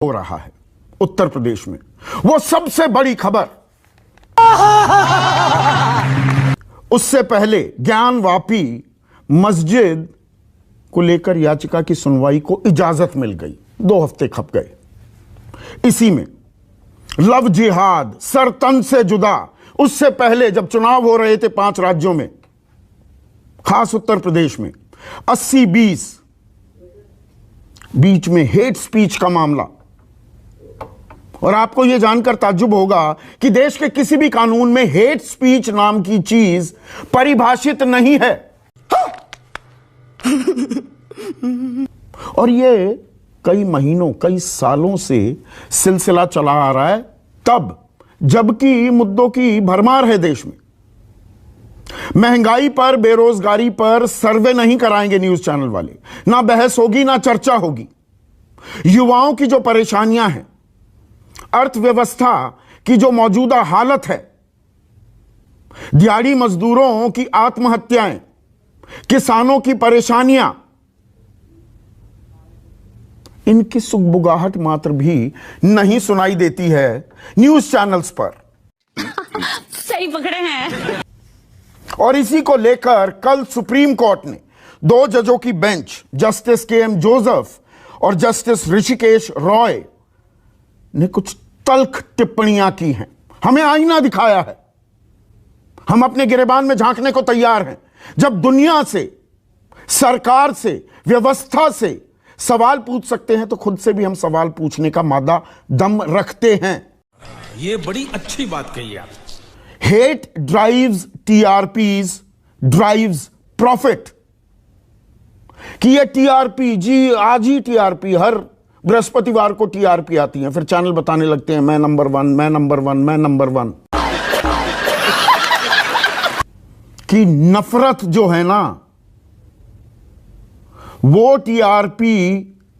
हो रहा है उत्तर प्रदेश में। वो सबसे बड़ी खबर, उससे पहले ज्ञानवापी मस्जिद को लेकर याचिका की सुनवाई को इजाजत मिल गई, 2 हफ्ते खप गए। इसी में लव जिहाद सर तन से जुदा, उससे पहले जब चुनाव हो रहे थे 5 राज्यों में, खास उत्तर प्रदेश में 80-20 बीच में हेट स्पीच का मामला। और आपको यह जानकर ताज्जुब होगा कि देश के किसी भी कानून में हेट स्पीच नाम की चीज परिभाषित नहीं है। और यह कई महीनों कई सालों से सिलसिला चला आ रहा है, तब जबकि मुद्दों की भरमार है देश में। महंगाई पर, बेरोजगारी पर सर्वे नहीं कराएंगे न्यूज चैनल वाले, ना बहस होगी ना चर्चा होगी। युवाओं की जो परेशानियां हैं, अर्थव्यवस्था की जो मौजूदा हालत है, दिहाड़ी मजदूरों की आत्महत्याएं, किसानों की परेशानियां, इनकी सुगबुगाहट मात्र भी नहीं सुनाई देती है न्यूज चैनल्स पर। सही पकड़े हैं। और इसी को लेकर कल सुप्रीम कोर्ट ने 2 जजों की बेंच, जस्टिस के.एम. जोसेफ और जस्टिस ऋषिकेश रॉय ने कुछ तल्ख टिप्पणियां की हैं। हमें आईना दिखाया है, हम अपने गिरेबान में झांकने को तैयार हैं। जब दुनिया से, सरकार से, व्यवस्था से सवाल पूछ सकते हैं तो खुद से भी हम सवाल पूछने का मादा दम रखते हैं। ये बड़ी अच्छी बात कही आप। Hate drives TRPs drives profit, कि ये टीआरपी जी, आज ही टीआरपी, हर बृहस्पतिवार को टीआरपी आती है, फिर चैनल बताने लगते हैं मैं नंबर 1, मैं नंबर 1, मैं नंबर 1। कि नफरत जो है ना, वो टीआरपी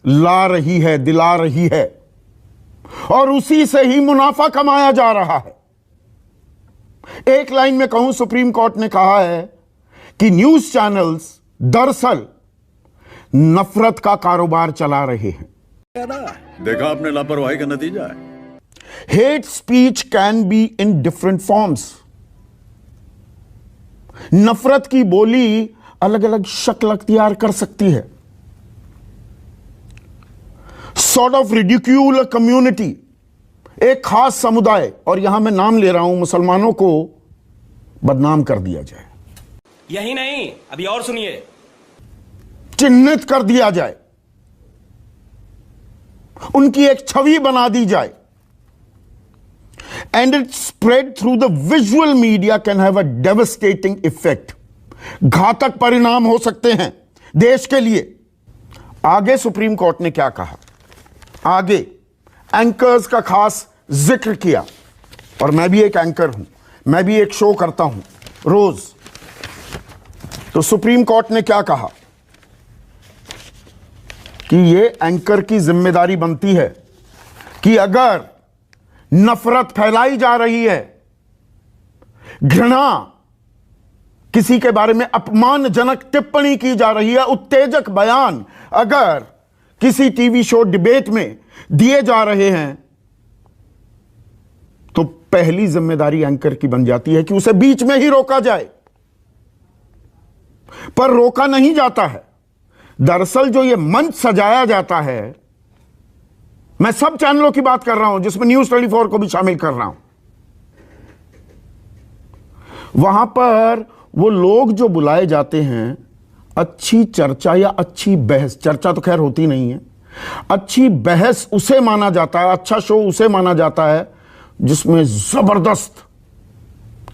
ला रही है, दिला रही है, और उसी से ही मुनाफा कमाया जा रहा है। एक लाइन में कहूं, सुप्रीम कोर्ट ने कहा है कि न्यूज चैनल्स दरअसल नफरत का कारोबार चला रहे हैं। देखा आपने लापरवाही का नतीजा है। Hate speech can be in different forms. नफरत की बोली अलग अलग शक्ल अख्तियार कर सकती है। सॉर्ट ऑफ रिडिक्यूल कम्युनिटी, एक खास समुदाय, और यहां मैं नाम ले रहा हूं, मुसलमानों को बदनाम कर दिया जाए, यही नहीं, अभी और सुनिए, चिन्हित कर दिया जाए, उनकी एक छवि बना दी जाए, and it spread through the visual media can have a devastating effect. घातक परिणाम हो सकते हैं देश के लिए। आगे सुप्रीम कोर्ट ने क्या कहा, आगे एंकर्स का खास जिक्र किया, और मैं भी एक एंकर हूं, मैं भी एक शो करता हूं रोज। तो सुप्रीम कोर्ट ने क्या कहा कि ये एंकर की जिम्मेदारी बनती है कि अगर नफरत फैलाई जा रही है, घृणा, किसी के बारे में अपमानजनक टिप्पणी की जा रही है, उत्तेजक बयान अगर किसी टीवी शो, डिबेट में दिए जा रहे हैं, तो पहली जिम्मेदारी एंकर की बन जाती है कि उसे बीच में ही रोका जाए। पर रोका नहीं जाता है। दरअसल जो ये मंच सजाया जाता है, मैं सब चैनलों की बात कर रहा हूं जिसमें न्यूज 24 को भी शामिल कर रहा हूं, वहां पर वो लोग जो बुलाए जाते हैं, अच्छी चर्चा या अच्छी बहस, चर्चा तो खैर होती नहीं है, अच्छी बहस उसे माना जाता है, अच्छा शो उसे माना जाता है जिसमें जबरदस्त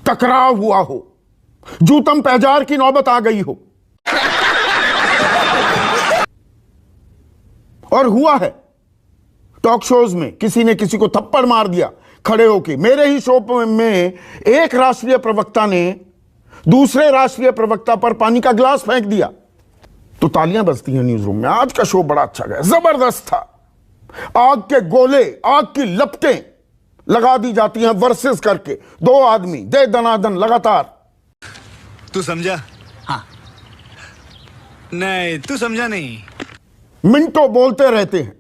टकराव हुआ हो, जूतम पैजार की नौबत आ गई हो। और हुआ है टॉक शोज में, किसी ने किसी को थप्पड़ मार दिया खड़े होके। मेरे ही शो में एक राष्ट्रीय प्रवक्ता ने दूसरे राष्ट्रीय प्रवक्ता पर पानी का गिलास फेंक दिया, तो तालियां बजती हैं न्यूज रूम में। आज का शो बड़ा अच्छा गया, जबरदस्त था। आग के गोले, आग की लपटें लगा दी जाती हैं वर्सेस करके, 2 आदमी दे दनादन लगातार। तू समझा? हाँ। नहीं, तू समझा नहीं। मिनटों बोलते रहते हैं।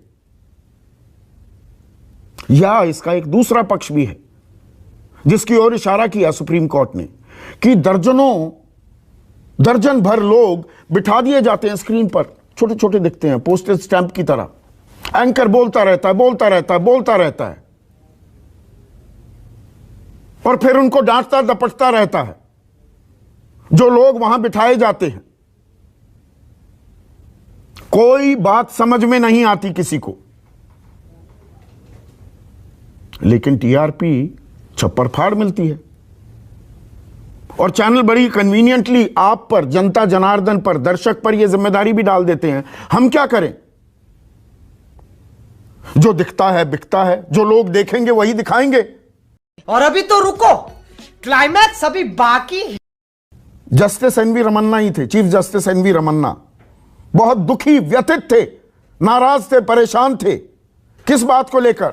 या इसका एक दूसरा पक्ष भी है जिसकी ओर इशारा किया सुप्रीम कोर्ट ने कि दर्जन भर लोग बिठा दिए जाते हैं स्क्रीन पर, छोटे छोटे दिखते हैं, पोस्टेज स्टैंप की तरह। एंकर बोलता रहता है और फिर उनको डांटता दपटता रहता है। जो लोग वहां बिठाए जाते हैं, कोई बात समझ में नहीं आती किसी को, लेकिन टीआरपी छप्पर फाड़ मिलती है और चैनल बड़ी कन्वीनियंटली आप पर, जनता जनार्दन पर, दर्शक पर यह जिम्मेदारी भी डाल देते हैं। हम क्या करें? जो दिखता है बिकता है, जो लोग देखेंगे वही दिखाएंगे। और अभी तो रुको, क्लाइमैक्स अभी बाकी है। जस्टिस एनवी रमन्ना ही थे, चीफ जस्टिस एनवी रमन्ना बहुत दुखी, व्यथित थे, नाराज थे, परेशान थे। किस बात को लेकर?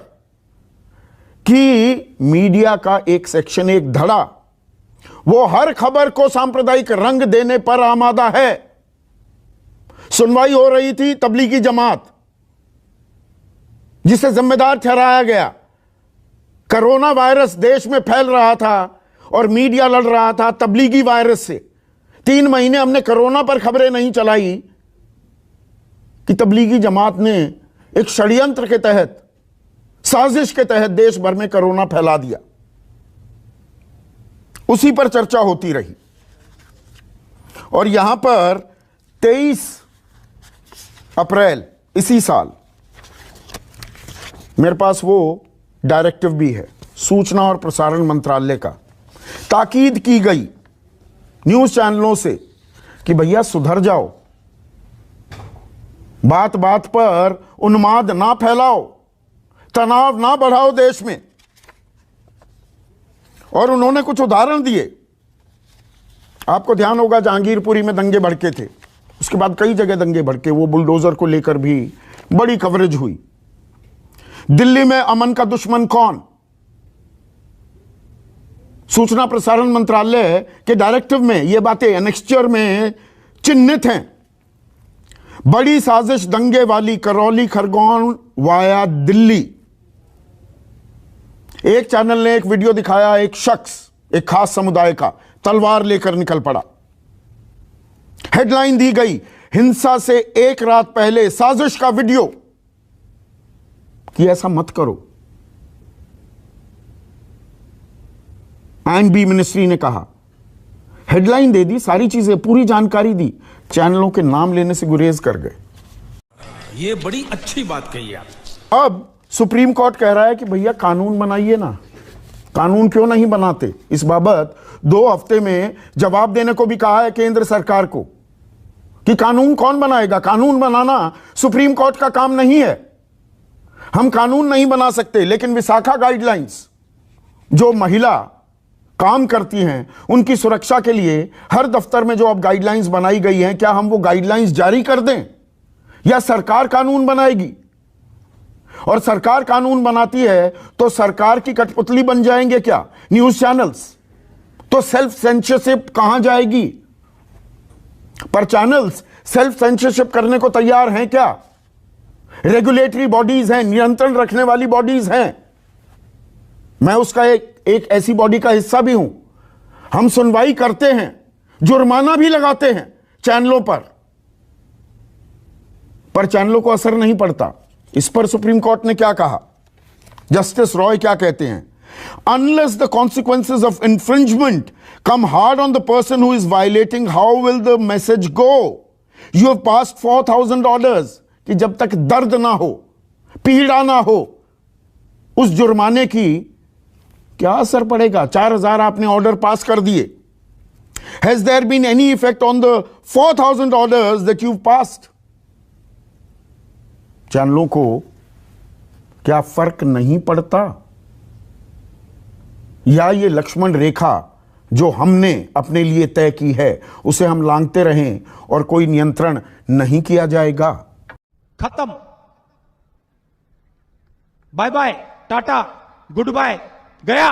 कि मीडिया का एक सेक्शन, एक धड़ा, वो हर खबर को सांप्रदायिक रंग देने पर आमादा है। सुनवाई हो रही थी तबलीगी जमात, जिसे जिम्मेदार ठहराया गया। कोरोना वायरस देश में फैल रहा था और मीडिया लड़ रहा था तबलीगी वायरस से। 3 महीने हमने कोरोना पर खबरें नहीं चलाई कि तबलीगी जमात ने एक षड्यंत्र के तहत, साजिश के तहत देश भर में कोरोना फैला दिया। उसी पर चर्चा होती रही। और यहां पर 23 अप्रैल इसी साल मेरे पास वो डायरेक्टिव भी है सूचना और प्रसारण मंत्रालय का। ताकीद की गई न्यूज चैनलों से कि भैया सुधर जाओ, बात बात पर उन्माद ना फैलाओ, तनाव ना बढ़ाओ देश में। और उन्होंने कुछ उदाहरण दिए। आपको ध्यान होगा जहांगीरपुरी में दंगे भड़के थे, उसके बाद कई जगह दंगे भड़के, वो बुलडोजर को लेकर भी बड़ी कवरेज हुई। दिल्ली में अमन का दुश्मन कौन? सूचना प्रसारण मंत्रालय के डायरेक्टिव में ये बातें एनेक्स्चर में चिन्हित हैं। बड़ी साजिश दंगे वाली करौली खरगोन वाया दिल्ली। एक चैनल ने एक वीडियो दिखाया, एक शख्स, एक खास समुदाय का, तलवार लेकर निकल पड़ा। हेडलाइन दी गई, हिंसा से एक रात पहले साजिश का वीडियो, कि ऐसा मत करो। एंड बी मिनिस्ट्री ने कहा, हेडलाइन दे दी, सारी चीजें, पूरी जानकारी दी, चैनलों के नाम लेने से गुरेज कर गए। ये बड़ी अच्छी बात कही आप। अब सुप्रीम कोर्ट कह रहा है कि भैया कानून बनाइए ना। कानून क्यों नहीं बनाते? इस बाबत 2 हफ्ते में जवाब देने को भी कहा है केंद्र सरकार को कि कानून कौन बनाएगा। कानून बनाना सुप्रीम कोर्ट का काम नहीं है, हम कानून नहीं बना सकते। लेकिन विशाखा गाइडलाइंस, जो महिला काम करती हैं उनकी सुरक्षा के लिए हर दफ्तर में जो अब गाइडलाइंस बनाई गई हैं, क्या हम वो गाइडलाइंस जारी कर दें या सरकार कानून बनाएगी? और सरकार कानून बनाती है तो सरकार की कठपुतली बन जाएंगे क्या न्यूज चैनल्स? तो सेल्फ सेंसरशिप कहां जाएगी? पर चैनल्स सेल्फ सेंसरशिप करने को तैयार हैं क्या? रेगुलेटरी बॉडीज हैं, नियंत्रण रखने वाली बॉडीज हैं। मैं उसका एक ऐसी बॉडी का हिस्सा भी हूं। हम सुनवाई करते हैं, जुर्माना भी लगाते हैं चैनलों पर चैनलों को असर नहीं पड़ता। इस पर सुप्रीम कोर्ट ने क्या कहा? जस्टिस रॉय क्या कहते हैं? Unless the consequences of infringement come hard on the person who is violating, how will the message go? You have passed 4000 orders, कि जब तक दर्द ना हो, पीड़ा ना हो, उस जुर्माने की क्या असर पड़ेगा? 4000 आपने ऑर्डर पास कर दिए। Has there been any effect on the 4000 orders that you passed? चैनलों को क्या फर्क नहीं पड़ता? या ये लक्ष्मण रेखा जो हमने अपने लिए तय की है उसे हम लांघते रहें और कोई नियंत्रण नहीं किया जाएगा? खत्म। Bye bye, tata, goodbye, गया।